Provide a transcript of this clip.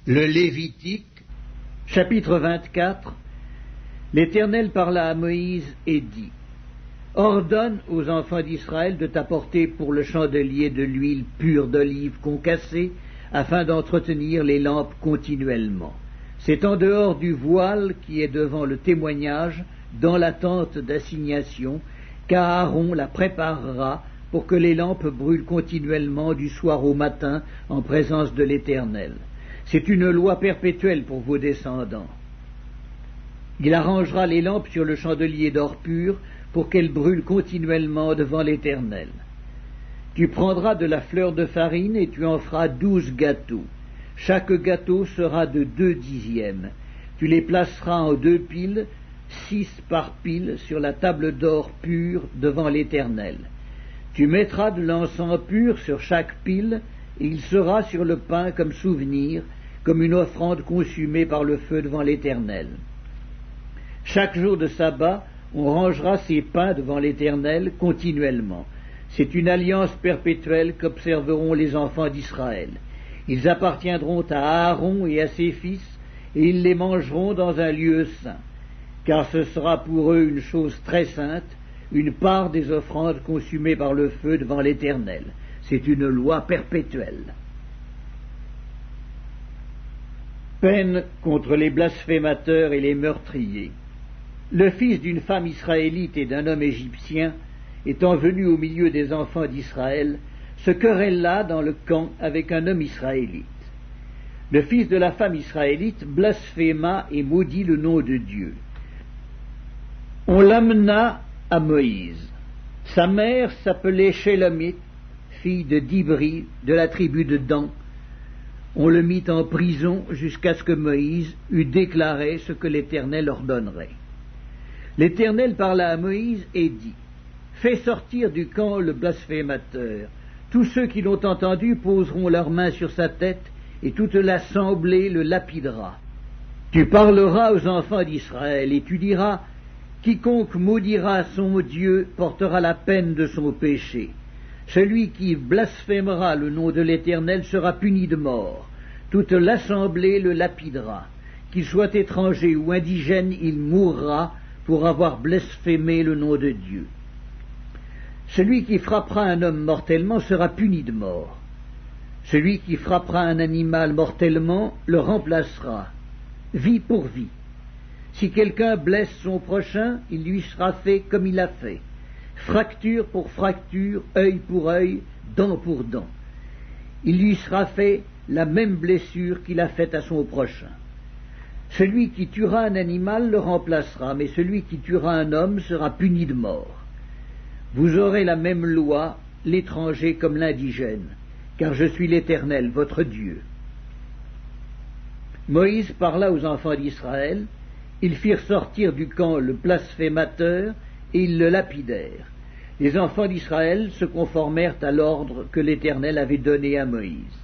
Le Lévitique, chapitre 24. L'Éternel parla à Moïse et dit: Ordonne aux enfants d'Israël de t'apporter pour le chandelier de l'huile pure d'olive concassée, afin d'entretenir les lampes continuellement. C'est en dehors du voile qui est devant le témoignage, dans la tente d'assignation, qu'Aaron la préparera pour que les lampes brûlent continuellement du soir au matin en présence de l'Éternel. C'est une loi perpétuelle pour vos descendants. Il arrangera les lampes sur le chandelier d'or pur pour qu'elles brûlent continuellement devant l'Éternel. Tu prendras de la fleur de farine et tu en feras 12 gâteaux. Chaque gâteau sera de 2 dixièmes. Tu les placeras en 2 piles, 6 par pile, sur la table d'or pur devant l'Éternel. Tu mettras de l'encens pur sur chaque pile, et il sera sur le pain comme souvenir, comme une offrande consumée par le feu devant l'Éternel. Chaque jour de sabbat, on rangera ces pains devant l'Éternel continuellement. C'est une alliance perpétuelle qu'observeront les enfants d'Israël. Ils appartiendront à Aaron et à ses fils, et ils les mangeront dans un lieu saint, car ce sera pour eux une chose très sainte, une part des offrandes consumées par le feu devant l'Éternel. C'est une loi perpétuelle. Peine contre les blasphémateurs et les meurtriers. Le fils d'une femme israélite et d'un homme égyptien, étant venu au milieu des enfants d'Israël, se querella dans le camp avec un homme israélite. Le fils de la femme israélite blasphéma et maudit le nom de Dieu. On l'amena à Moïse. Sa mère s'appelait Shélamith, fille de Dibri, de la tribu de Dan. On le mit en prison jusqu'à ce que Moïse eût déclaré ce que l'Éternel ordonnerait. L'Éternel parla à Moïse et dit: Fais sortir du camp le blasphémateur. Tous ceux qui l'ont entendu poseront leurs mains sur sa tête, et toute l'assemblée le lapidera. Tu parleras aux enfants d'Israël, et tu diras: Quiconque maudira son Dieu portera la peine de son péché. Celui qui blasphémera le nom de l'Éternel sera puni de mort. Toute l'assemblée le lapidera. Qu'il soit étranger ou indigène, il mourra pour avoir blasphémé le nom de Dieu. Celui qui frappera un homme mortellement sera puni de mort. Celui qui frappera un animal mortellement le remplacera, vie pour vie. Si quelqu'un blesse son prochain, il lui sera fait comme il a fait. Fracture pour fracture, œil pour œil, dent pour dent. Il lui sera fait la même blessure qu'il a faite à son prochain. Celui qui tuera un animal le remplacera, mais celui qui tuera un homme sera puni de mort. Vous aurez la même loi, l'étranger comme l'indigène, car je suis l'Éternel, votre Dieu. Moïse parla aux enfants d'Israël. Ils firent sortir du camp le blasphémateur, et ils le lapidèrent. Les enfants d'Israël se conformèrent à l'ordre que l'Éternel avait donné à Moïse.